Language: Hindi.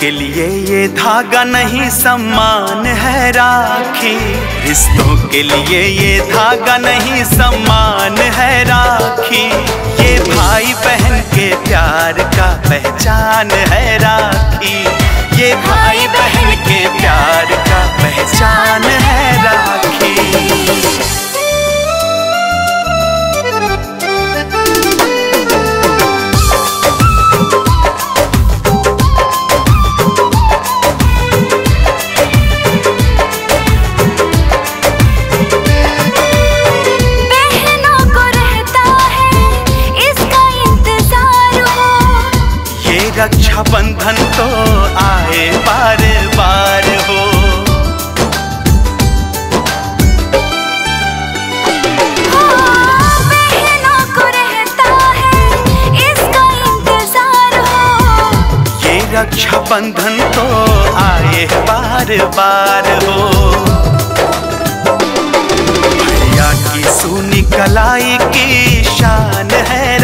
के लिए ये धागा नहीं सम्मान है राखी, रिश्तों के लिए ये धागा नहीं सम्मान है राखी। ये भाई बहन के प्यार का पहचान है राखी, ये भाई बहन के प्यार का पहचान है राखी। रक्षा बंधन तो आए बार बार हो, बहनों को रहता है इसका इंतजार हो। ये रक्षा बंधन तो आए बार बार हो। भैया की सूनी कलाई की शान है